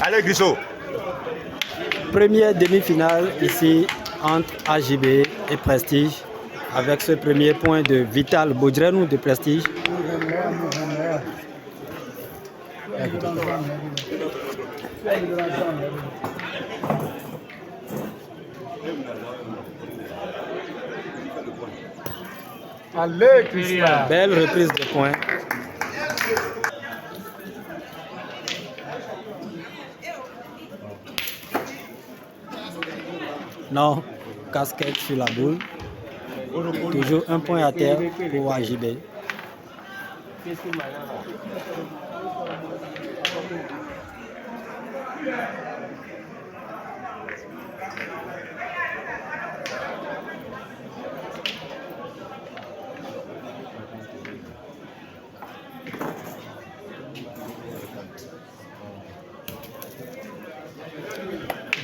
Allez, Guissot. Première demi-finale ici entre AJB et Prestige. Avec ce premier point de Vital Bodrenou de Prestige. Allez, Christian. Belle reprise de points. Non, casquette sur la boule. Toujours un point à terre pour AJB.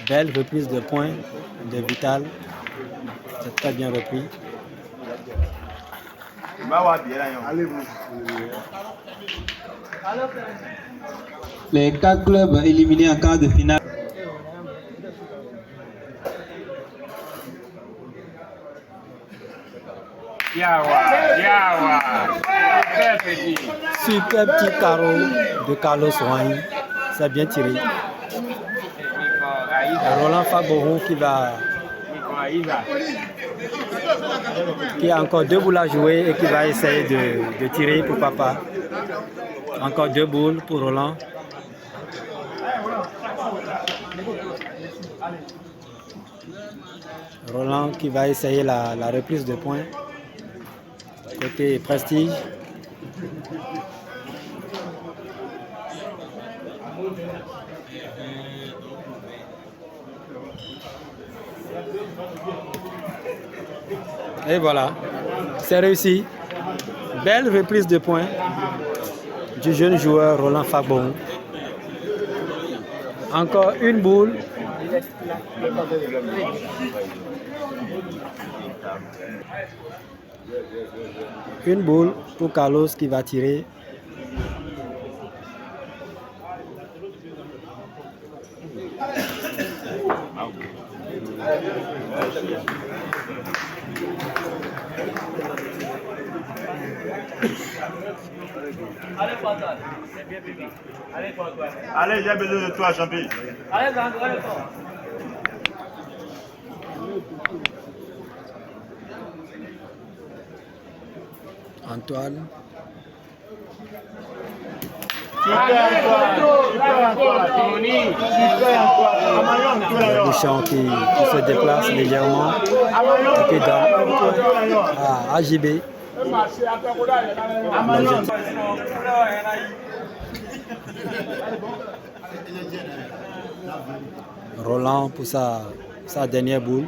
Belle reprise de points de Vital. C'est très bien repris. Les 4 clubs éliminés en quart de finale. Super petit carreau de Carlos Wayne. C'est bien tiré. Roland Faboron qui a encore 2 boules à jouer et qui va essayer de tirer pour papa. Encore 2 boules pour Roland. Roland qui va essayer la reprise de points. Côté Prestige. Et voilà, c'est réussi. Belle reprise de points du jeune joueur Roland Fabon. Encore une boule. Une boule pour Carlos qui va tirer. Allez, Fatal, c'est bien bébé. Allez, Fatal. Allez, j'ai besoin de toi, champion. Allez, Zango, allez, Antoine. Bouchon qui se déplace légèrement. Qui donne un point à AJB. Roland pour sa dernière boule.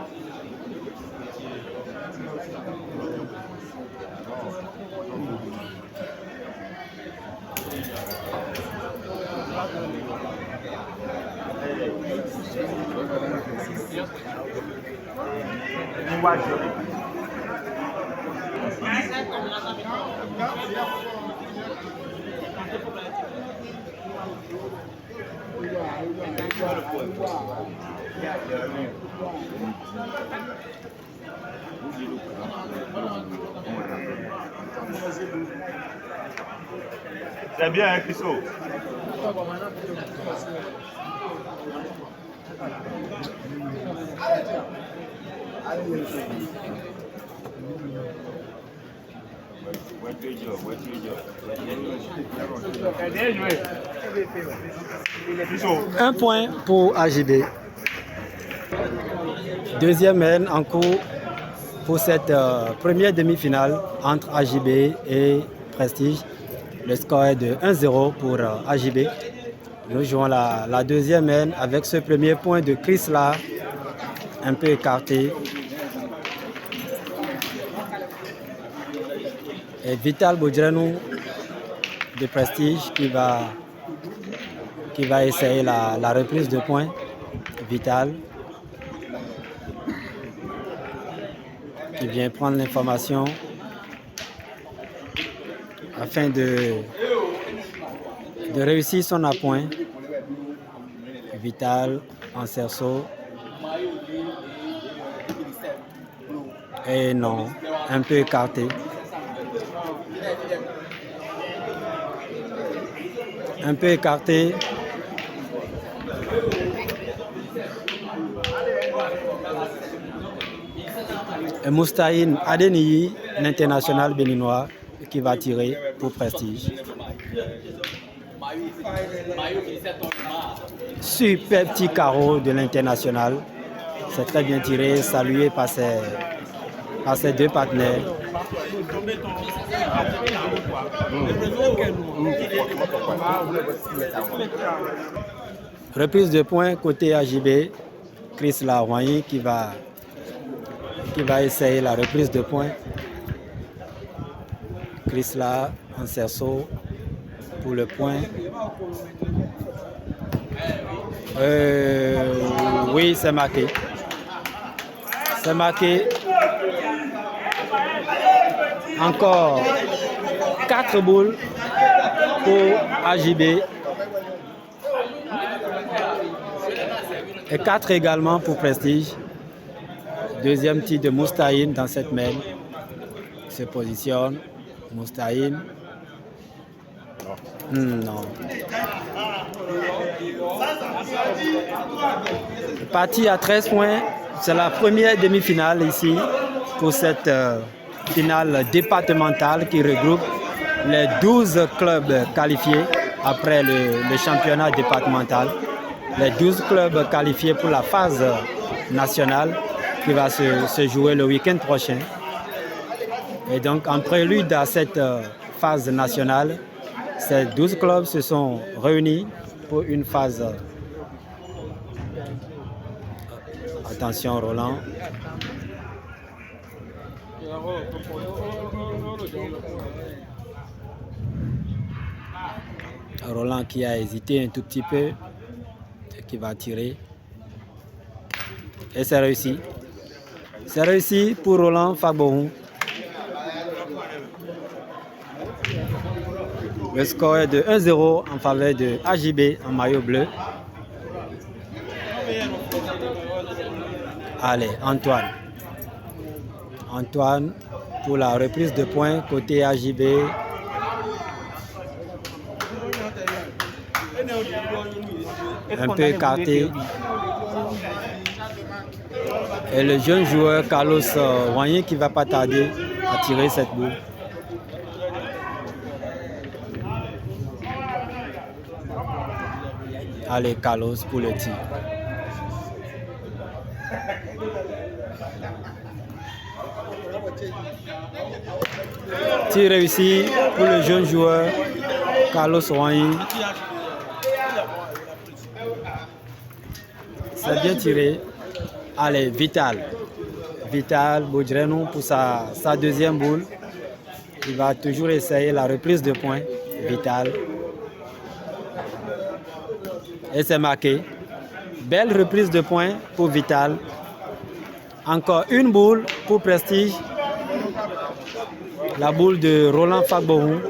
C'est bien, hein, Christo. Un point pour AJB. Deuxième haine en cours pour cette première demi-finale entre AJB et Prestige. Le score est de 1-0 pour AJB. Nous jouons la deuxième haine avec ce premier point de Chrysler un peu écarté. Et Vital Bodrenou de Prestige qui va essayer la reprise de points. Vital qui vient prendre l'information afin de réussir son appoint. Vital en cerceau. Et non, un peu écarté. Un peu écarté. Et Moustaïn Adeniyi, l'international béninois, qui va tirer pour Prestige. Super petit carreau de l'international. C'est très bien tiré, salué par ses deux partenaires. Reprise de points côté AJB. Chris Laroigny qui va essayer la reprise de points. Chris là en cerceau pour le point. Oui, c'est marqué. C'est marqué. Encore 4 boules pour AJB. Et 4 également pour Prestige. Deuxième tir de Moustaïn dans cette main. Il se positionne. Moustaïn. Non. Parti à 13 points. C'est la première demi-finale ici pour cette finale départementale qui regroupe les 12 clubs qualifiés après le championnat départemental. Les 12 clubs qualifiés pour la phase nationale qui va se jouer le week-end prochain. Et donc, en prélude à cette phase nationale, ces 12 clubs se sont réunis pour une phase. Attention, Roland. Roland qui a hésité un tout petit peu, qui va tirer. Et c'est réussi. C'est réussi pour Roland Fagbohou. Le score est de 1-0 en faveur de AJB en maillot bleu. Allez, Antoine. Antoine pour la reprise de points côté AJB. Un peu écarté. Et le jeune joueur Carlos Roigny qui ne va pas tarder à tirer cette boule. Allez, Carlos pour le tir. Tir réussi pour le jeune joueur Carlos Roigny. C'est bien tiré. Allez, Vital. Vital Boudrenou pour sa deuxième boule. Il va toujours essayer la reprise de points. Vital. Et c'est marqué. Belle reprise de points pour Vital. Encore une boule pour Prestige. La boule de Roland Fagbohou,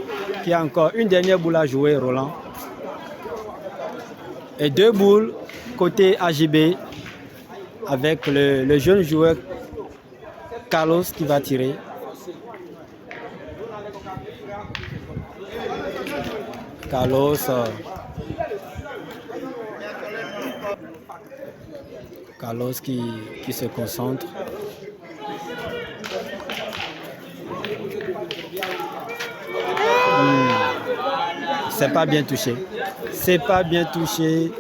qui a encore une dernière boule à jouer, Roland. Et 2 boules côté AJB avec le jeune joueur Carlos qui va tirer. Carlos. Carlos qui se concentre. C'est pas bien touché. C'est pas bien touché.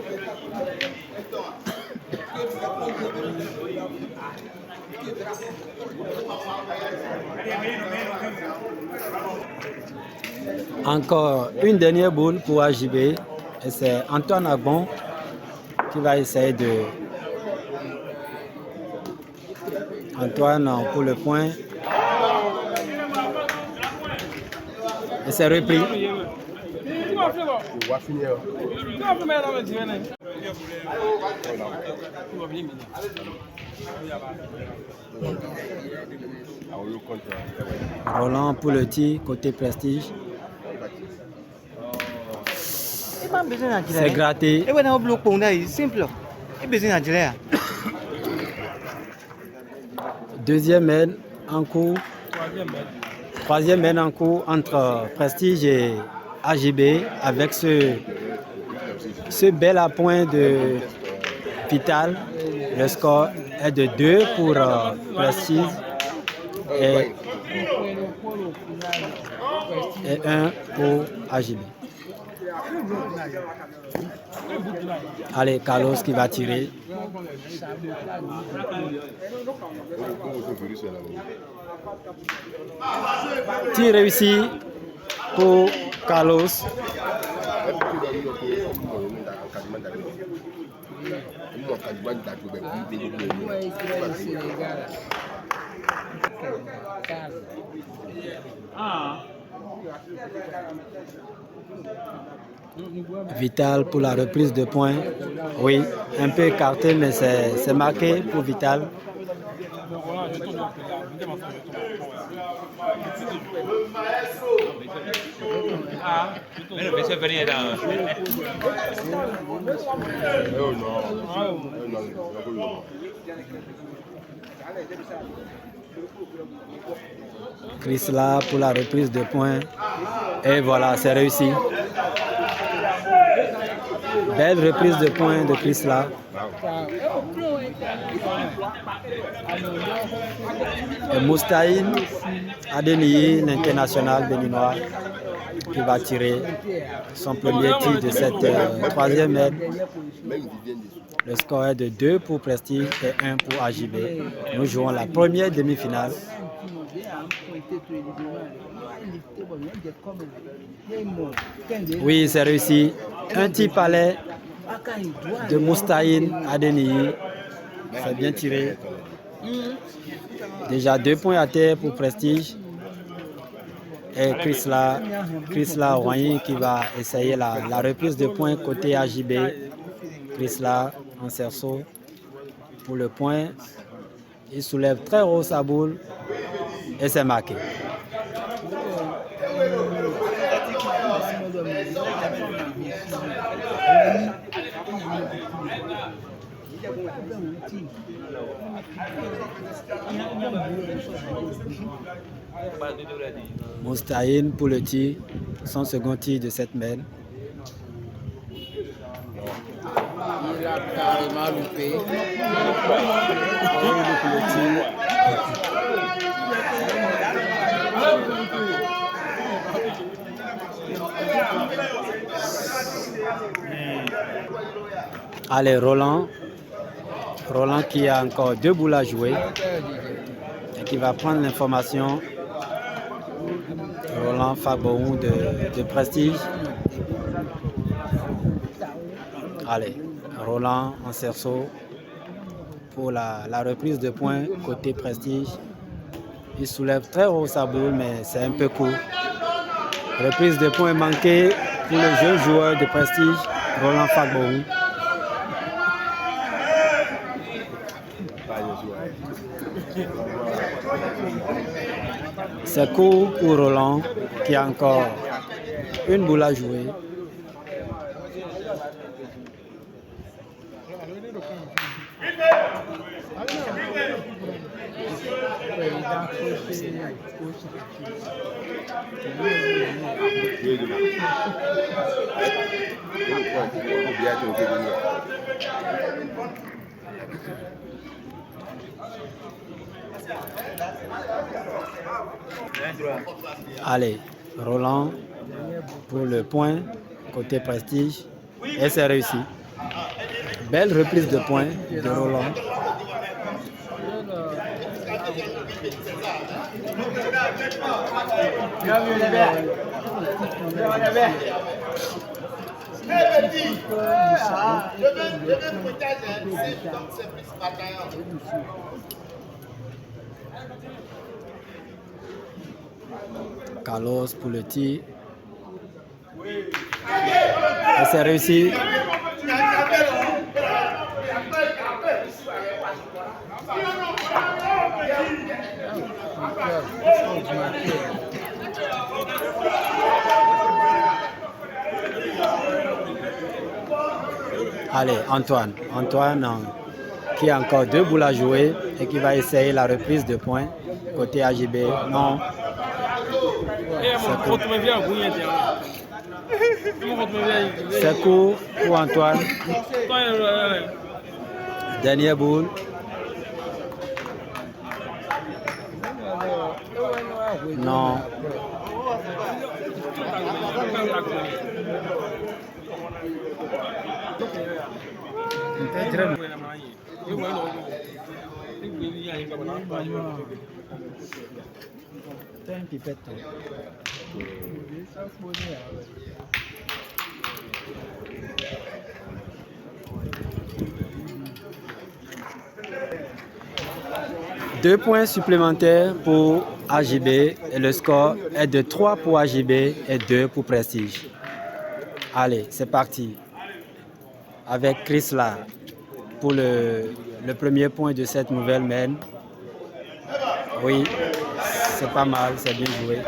Encore une dernière boule pour AJB. Et c'est Antoine Agbon qui va essayer de... Antoine pour le point. Et c'est repris. Roland pour le tir côté Prestige. C'est gratté. Et voilà, on bloque pour nous, simple. Et besoin d'agir. Deuxième mène en cours. Troisième mène en cours entre Prestige et AJB avec ce bel appoint de Vital. Le score est de 2 pour Prestige et 1 pour AJB. Allez, Carlos qui va tirer. Tir réussi pour Carlos. Vital pour la reprise de points. Oui, un peu écarté, mais c'est marqué pour Vital. Chrysla pour la reprise de points. Et voilà, c'est réussi. Belle reprise de points de Chrysla. Et Moustaïn Adeniyi, l'international béninois, qui va tirer son premier tir de cette troisième aide. Le score est de 2 pour Prestige et 1 pour AJB. Nous jouons la première demi-finale. Oui, c'est réussi. Un tir palais de Moustaïn Adeniyi. C'est bien tiré. Déjà 2 points à terre pour Prestige. Et Chrysla Roigny qui va essayer la reprise de points côté AJB. Chrysla en cerceau pour le point. Il soulève très haut sa boule et c'est marqué. Moustaïn pour le tir, son second tir de cette mène. Il a carrément loupé. Allez, Roland qui a encore 2 boules à jouer et qui va prendre l'information. Roland Fagbohou de Prestige. Allez, Roland en cerceau pour la reprise de points côté Prestige. Il soulève très haut sa boule, mais c'est un peu court. Reprise de points manquée pour le jeune joueur de Prestige, Roland Fagbohou. C'est court pour Roland qui a encore une boule à jouer. Allez, Roland pour le point côté Prestige et c'est réussi. Belle reprise de points de Roland. Carlos pour le tir. Et c'est réussi. Allez, Antoine. Antoine qui a encore 2 boules à jouer et qui va essayer la reprise de points côté AJB. Non. C'est court pour Antoine. Dernière boule. Non. Deux points supplémentaires pour AJB et le score est de 3 pour AJB et 2 pour Prestige. Allez, c'est parti. Avec Chris là pour le premier point de cette nouvelle main. Oui, c'est pas mal, c'est bien joué.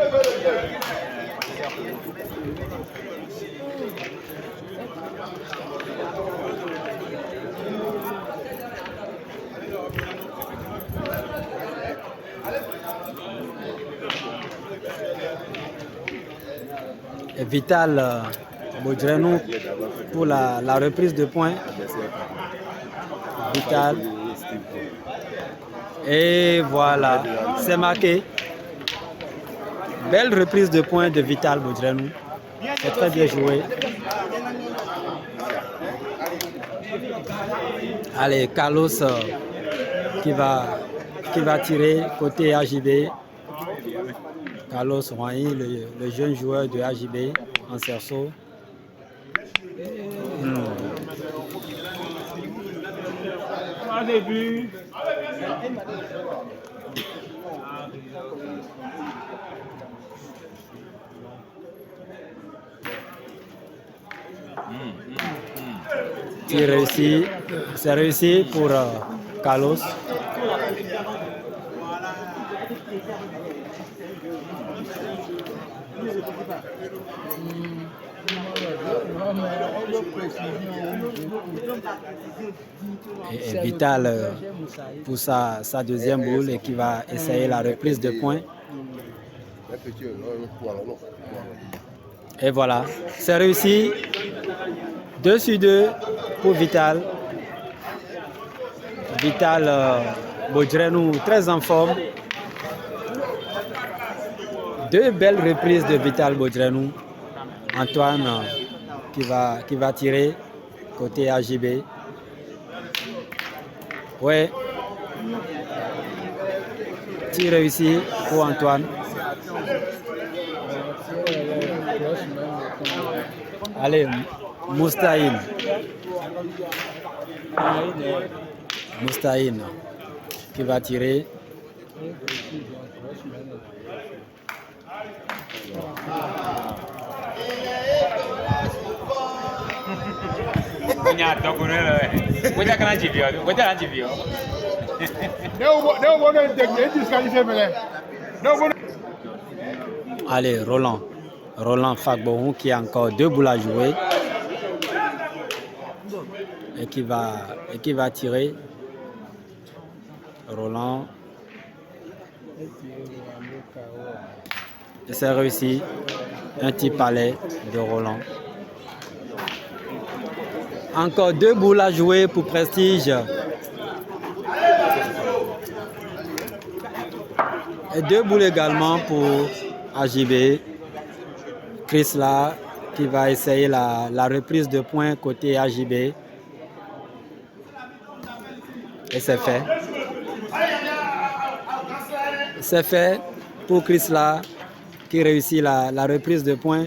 Et Vital Bodrenou pour la reprise de points. Vital. Et voilà, c'est marqué. Belle reprise de points de Vital Bodrenou. C'est très bien joué. Allez, Carlos qui va tirer côté AJB. Carlos Roigny, le jeune joueur de AJB en cerceau. Début. Tir réussi, c'est réussi pour Carlos. Et Vital pour sa deuxième boule et qui va essayer la reprise de points. Et voilà, c'est réussi. 2 sur 2 pour Vital. Vital Bodrenou très en forme. 2 belles reprises de Vital Bodrenou. Antoine qui va tirer côté AJB. Ouais. Tir réussi pour Antoine. Allez, Moustaïn. Moustaïn qui va tirer. Allez, Roland Fagbohou qui a encore 2 boules à jouer et qui va tirer. Roland. Et c'est réussi. Un petit palais de Roland. Encore 2 boules à jouer pour Prestige. Et 2 boules également pour AJB. Chris là qui va essayer la reprise de points côté AJB. Et c'est fait. C'est fait pour Chris là qui réussit la reprise de points.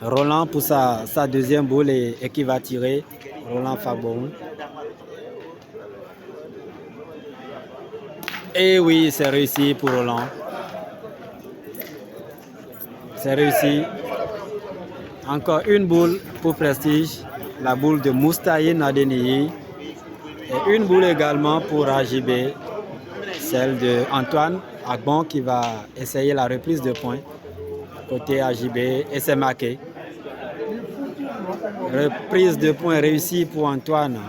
Roland pour sa deuxième boule et qui va tirer. Roland Fabon. Et oui, c'est réussi pour Roland. C'est réussi. Encore une boule pour Prestige. La boule de Moustaïn Adeniyi. Et une boule également pour AJB. celle de Antoine Agbon qui va essayer la reprise de points côté AJB et c'est marqué. Reprise de points réussie pour Antoine.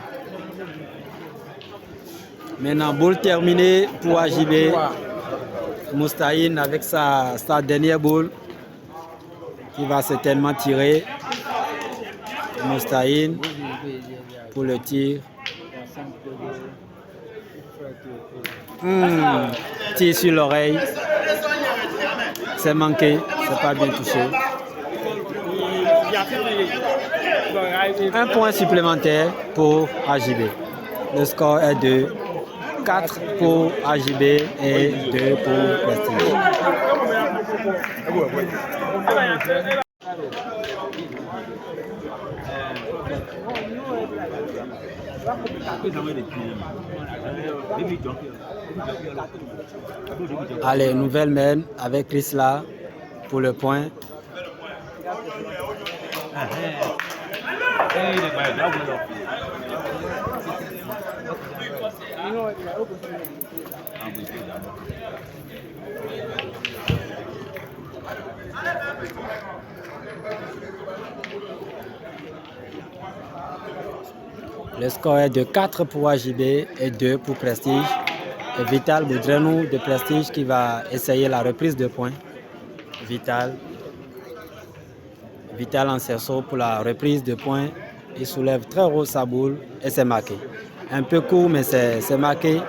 Maintenant, boule terminée pour AJB. Moustaïn avec sa dernière boule qui va certainement tirer. Moustaïn pour le tir. Tir sur l'oreille. C'est manqué, c'est pas bien touché. Un point supplémentaire pour AJB. Le score est de 4 pour AJB et 2 pour Prestige. Allez, nouvelle mène avec Chrysler pour le point. Le score est de 4 pour AJB et 2 pour Prestige. Et Vital Boudrenou de Prestige qui va essayer la reprise de points. Vital en cerceau pour la reprise de points. Il soulève très haut sa boule et c'est marqué. Un peu court mais c'est marqué.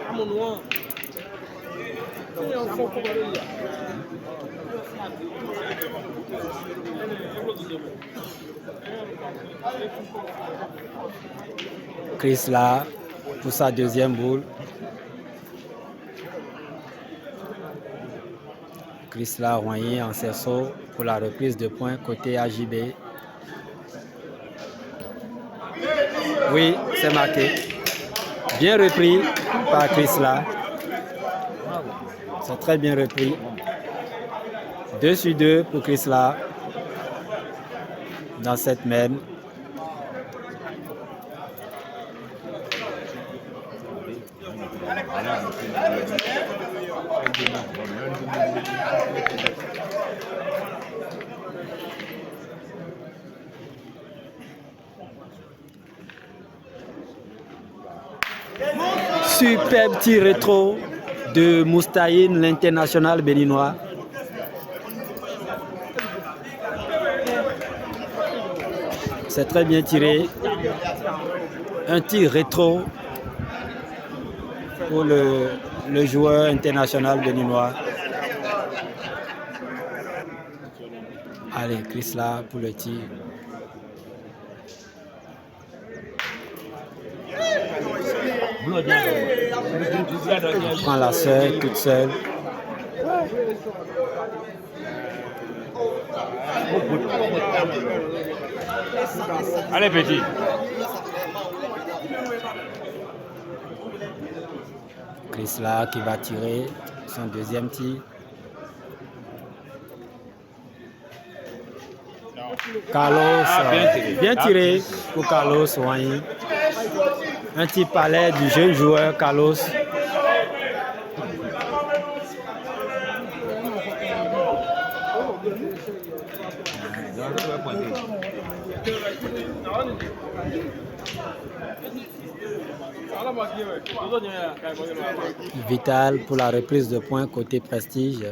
Chrysler pour sa deuxième boule. Chrysler Roigny en cerceau pour la reprise de points côté AJB. Oui, c'est marqué. Bien repris par Chrysler. C'est très bien repris. 2 sur 2 pour Chrysler dans cette mène. Superbe tir rétro de Moustaïn, l'international béninois. C'est très bien tiré. Un tir rétro pour le joueur international béninois. Allez, Chrysler pour le tir. On prend la sœur toute seule. Allez, petit. Chrysler qui va tirer son deuxième tir. Carlos, bien tiré pour Carlos Roigny. Un petit palais du jeune joueur Carlos. Vital pour la reprise de points côté Prestige.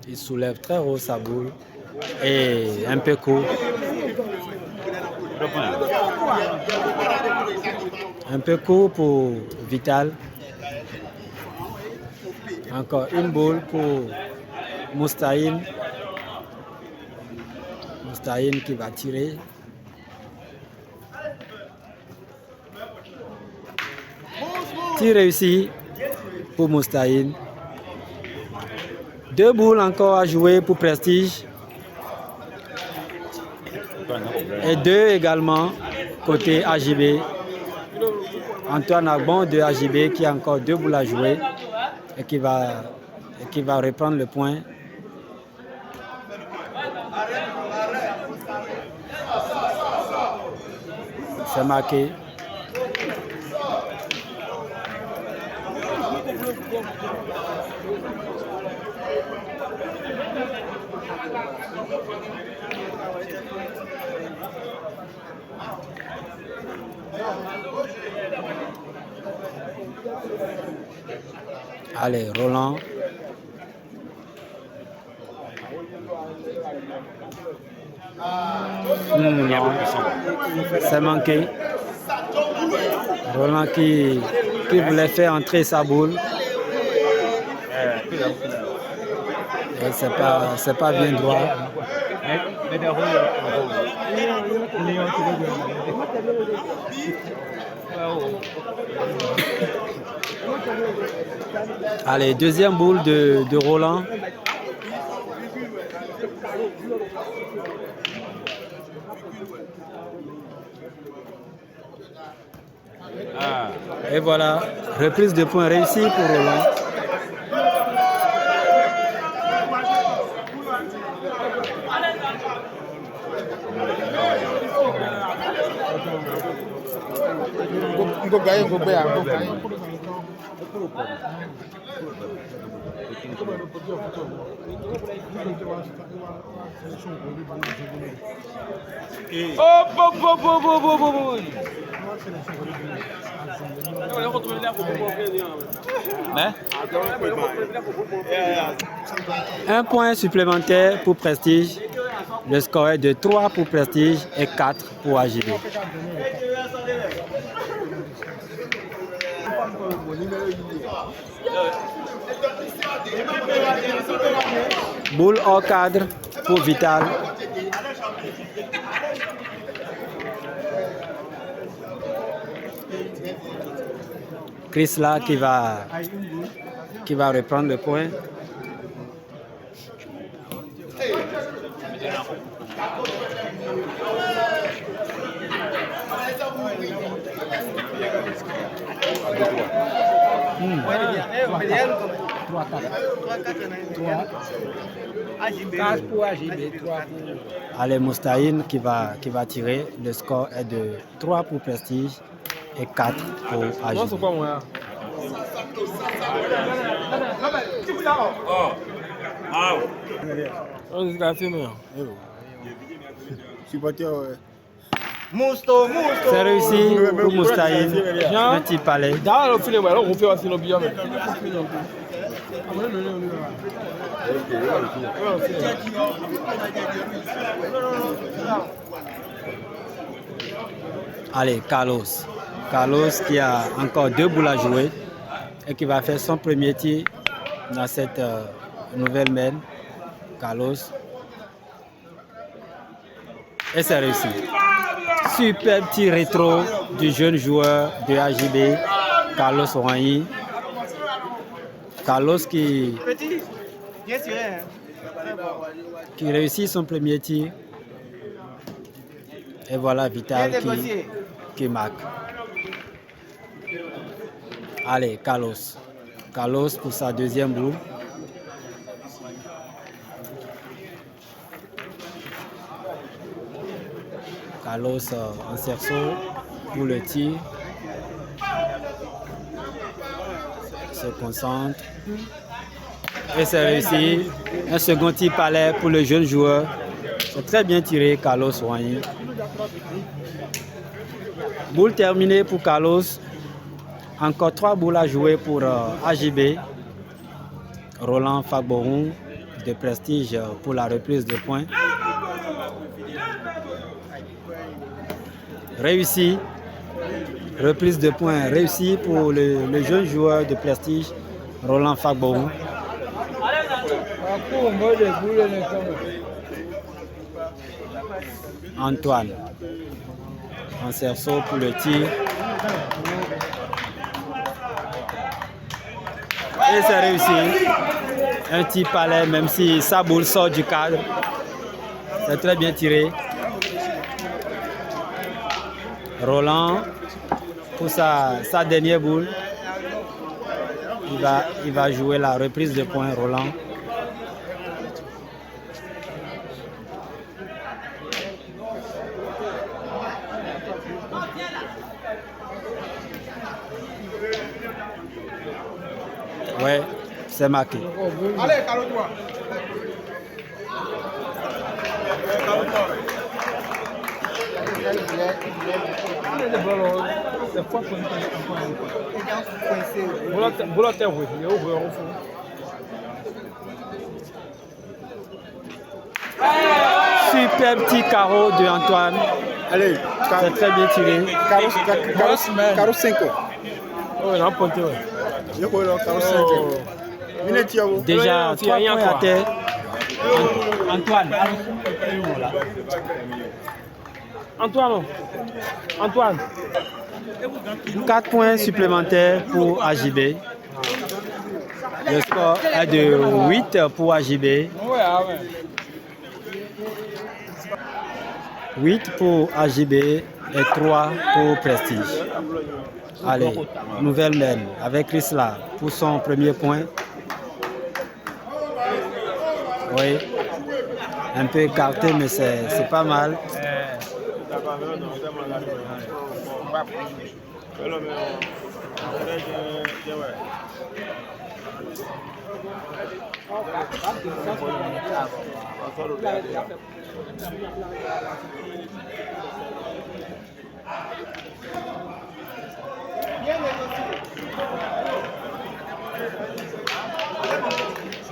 Il soulève très haut sa boule et un peu court. Un peu court pour Vital. Encore une boule pour Moustaïn. Moustaïn qui va tirer. Tir réussi pour Moustaïn. 2 boules encore à jouer pour Prestige. Et 2 également côté AJB. Antoine Agbon de AJB qui a encore 2 boules à jouer et qui va reprendre le point. C'est marqué. Allez, Roland. Non, c'est manqué. Roland qui voulait faire entrer sa boule. Et c'est pas bien droit. Allez, deuxième boule de Roland. Et voilà, reprise de points réussie pour Roland. Un point supplémentaire pour Prestige. Le score est de 3 pour Prestige et 4 pour AJB. Boule hors cadre pour Vital. Chris là qui va reprendre le point. Allez, Moustaïn qui va tirer. Le score est de 3 pour Prestige et 4 pour AJB. C'est réussi pour Moustaïn. Un petit palais. Allez, Carlos. Carlos qui a encore 2 boules à jouer et qui va faire son premier tir dans cette nouvelle main. Carlos. Et c'est réussi. Super petit rétro du jeune joueur de AJB, Carlos Ouanyi. Carlos qui réussit son premier tir. Et voilà Vital qui marque. Allez, Carlos. Carlos pour sa deuxième boule. Carlos en cerceau pour le tir. Se concentre. Et c'est réussi. Un second tir palais pour le jeune joueur. C'est très bien tiré, Carlos Ouanyi. Boule terminée pour Carlos. Encore 3 boules à jouer pour AJB. Roland Fagboron de Prestige pour la reprise de points. Réussi. Reprise de points réussie pour le jeune joueur de Prestige, Roland Fagboron. Antoine en cerceau pour le tir. Et c'est réussi. Un tir palais, même si sa boule sort du cadre. C'est très bien tiré. Roland pour sa dernière boule. Il va jouer la reprise de points, Roland. Ouais, c'est marqué. Allez, calme-toi. Super petit carreau de Antoine. Allez, C'est très bien tiré. carreau 5. Oh, il a pointé. Je vois le carreau 5. Déjà 3 points à terre. Antoine. Antoine. 4 points supplémentaires pour AJB. Le score est de 8 pour AJB. 8 pour AJB et 3 pour Prestige. Allez, nouvelle mène avec Chrysler pour son premier point. Oui, un peu écarté, mais c'est pas mal.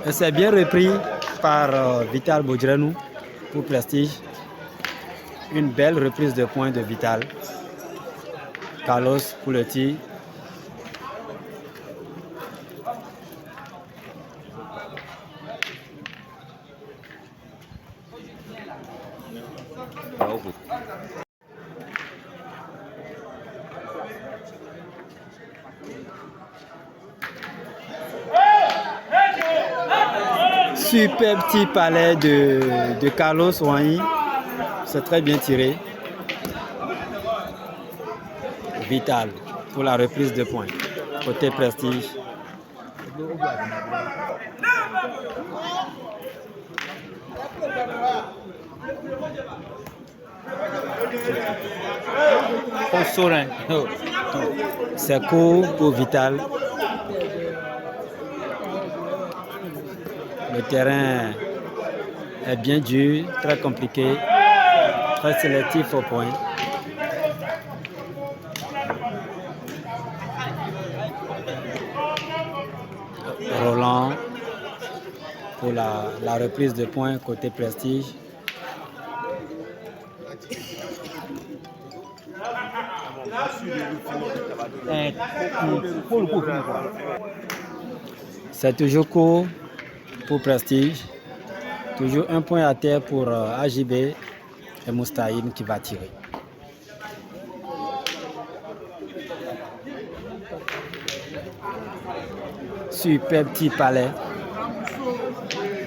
Et c'est bien repris par Vital Bodrenou pour Prestige. Une belle reprise de points de Vital. Carlos pour le tir. Super petit palais de Carlos Wanyi. C'est très bien tiré. Vital pour la reprise de points. Côté Prestige. C'est court pour Vital. Le terrain est bien dur, très compliqué, très sélectif au point. Roland pour la reprise de points côté Prestige. C'est toujours court pour Prestige. Toujours un point à terre pour AJB et Moustaïn qui va tirer. Super petit palais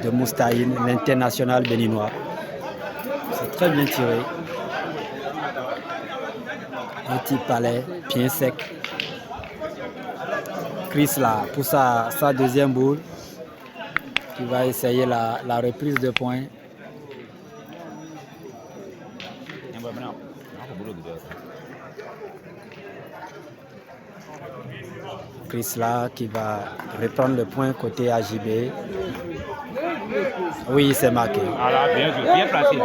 de Moustaïn, l'international béninois. C'est très bien tiré. Un petit palais bien sec. Chris là pour sa deuxième boule qui va essayer la reprise de points. Chris là qui va reprendre le point côté AJB. Oui, c'est marqué. Voilà, bien joué, bien placé.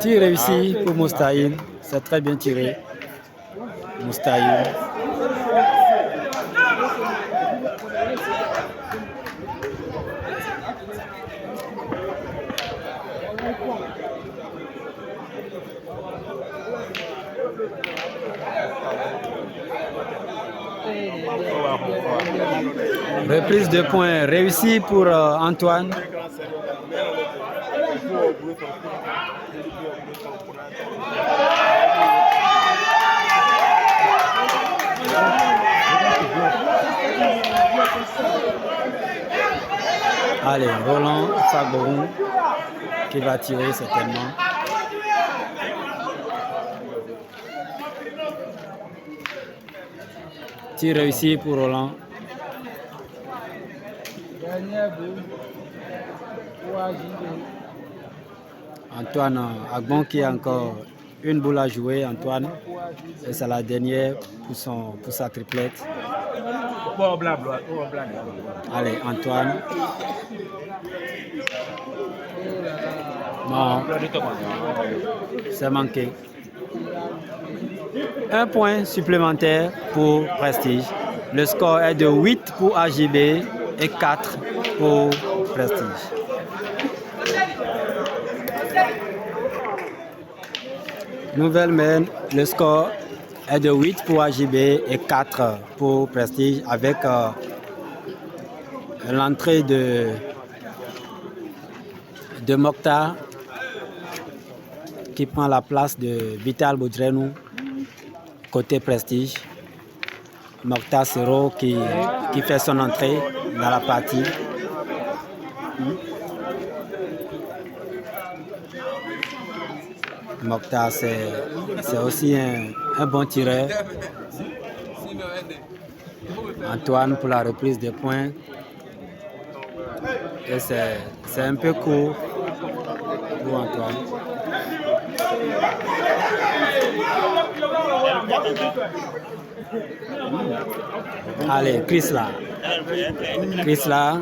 Tir réussi pour Moustaïn. C'est très bien tiré. Moustaïn. Reprise de points réussie pour Antoine. Allez, Roland Fagoron qui va tirer certainement. Tir réussi pour Roland. Dernier but pour AJB. Antoine Agbon qui a encore une boule à jouer. Antoine. Et c'est la dernière pour sa triplette. Allez, Antoine. Non, c'est manqué. Un point supplémentaire pour Prestige. Le score est de 8 pour AJB et 4 pour Prestige. Nouvelle mène, le score est de 8 pour AJB et 4 pour Prestige avec l'entrée de Mokhtar qui prend la place de Vital Boudrenou côté Prestige. Mokhtar Sero qui fait son entrée dans la partie. Mokhtar, c'est aussi un bon tireur. Antoine pour la reprise des points. Et c'est un peu court pour Antoine. Allez, Chris là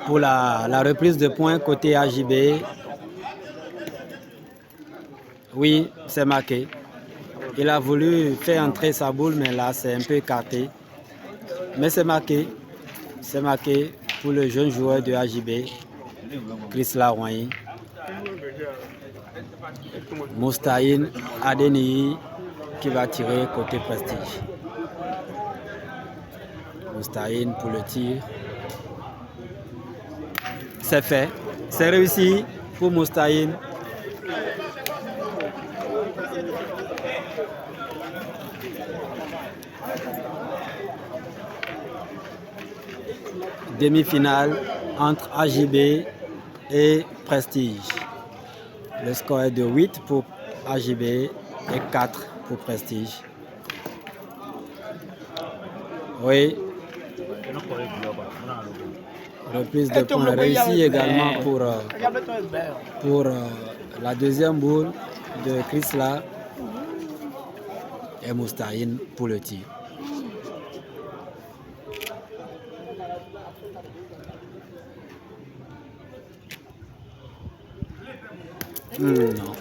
pour la reprise de points côté AJB. Oui, c'est marqué. Il a voulu faire entrer sa boule, mais là, c'est un peu écarté. Mais c'est marqué. C'est marqué pour le jeune joueur de AJB, Chris Larouani. Moustaïn Adeni qui va tirer côté Prestige. Moustaïn pour le tir. C'est fait. C'est réussi pour Moustaïn. Demi-finale entre AJB et Prestige. Le score est de 8 pour AJB et 4 pour Prestige. Oui. Reprise de points réussie également pour la deuxième boule de Chrysla et Moustaïn pour le tir. Non.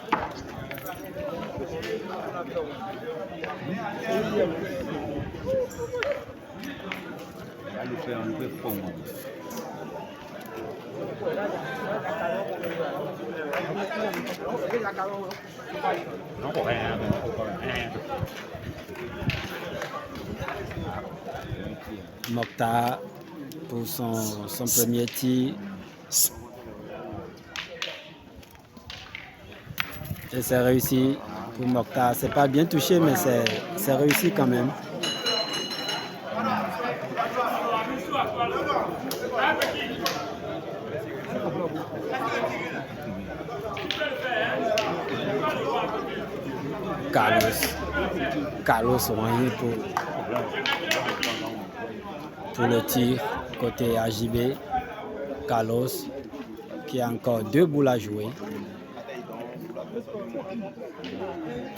Mokhtar pour son premier tir. Et c'est réussi pour Mokhtar. C'est pas bien touché, mais c'est réussi quand même. Carlos Ouani pour le tir côté AJB. Carlos qui a encore 2 boules à jouer.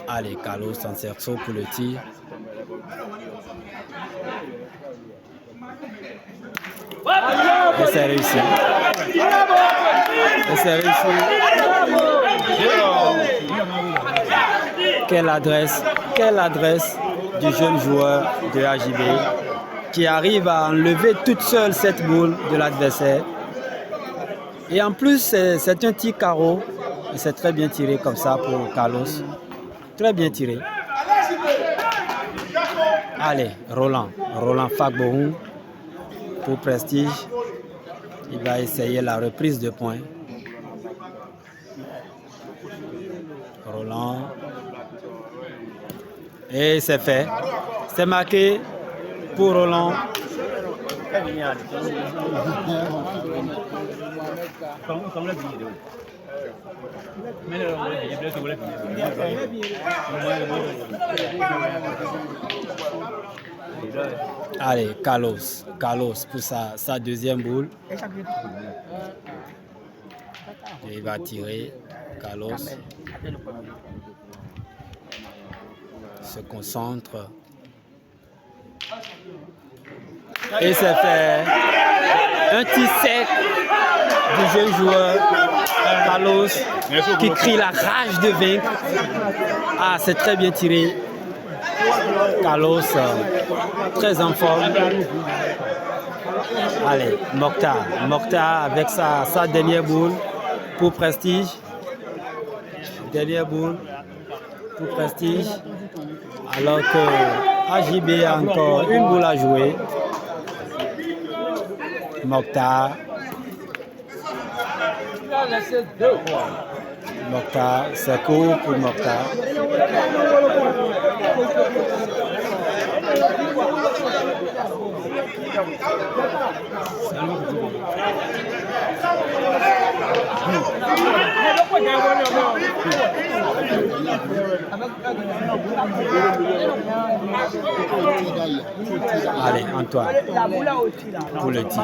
Allez, Carlos en cerceau pour le tir. Et c'est réussi. Et c'est réussi. Quelle adresse du jeune joueur de AJB qui arrive à enlever toute seule cette boule de l'adversaire. Et en plus, c'est un tir carreau. Et c'est très bien tiré comme ça pour Carlos. Très bien tiré. Allez, Roland Fagbohou pour Prestige. Il va essayer la reprise de points. Roland. Et c'est fait. C'est marqué pour Roland. Allez, Carlos pour sa deuxième boule. Il va tirer. Carlos se concentre. Et c'est fait. Un tir sec du jeune joueur Carlos qui crie la rage de vaincre. Ah, c'est très bien tiré. Carlos, très en forme. Allez, Mokhtar avec sa dernière boule pour Prestige. Dernière boule pour Prestige. Alors que AJB a encore une boule à jouer. Mokhtar, c'est court pour Mokhtar. Allez, Antoine, pour le tir.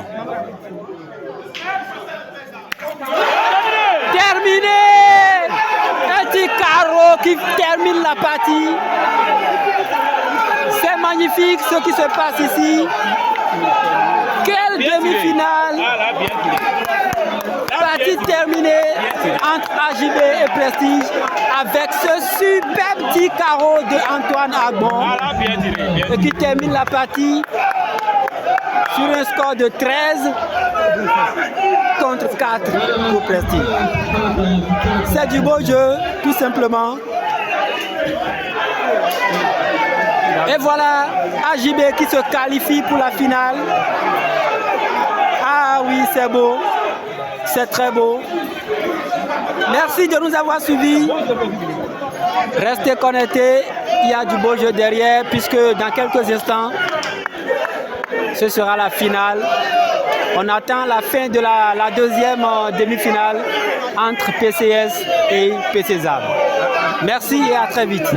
Terminé! Un petit carreau qui termine la partie. C'est magnifique ce qui se passe ici. Quelle demi-finale! Partie terminée entre AJB et Prestige avec ce superbe petit carreau de Antoine Agbon qui termine la partie sur un score de 13 contre 4 pour Prestige. C'est du beau jeu, tout simplement. Et voilà AJB qui se qualifie pour la finale. Ah oui, c'est beau. C'est très beau. Merci de nous avoir suivis. Restez connectés. Il y a du beau jeu derrière puisque dans quelques instants, ce sera la finale. On attend la fin de la deuxième demi-finale entre PCS et PCZAM. Merci et à très vite.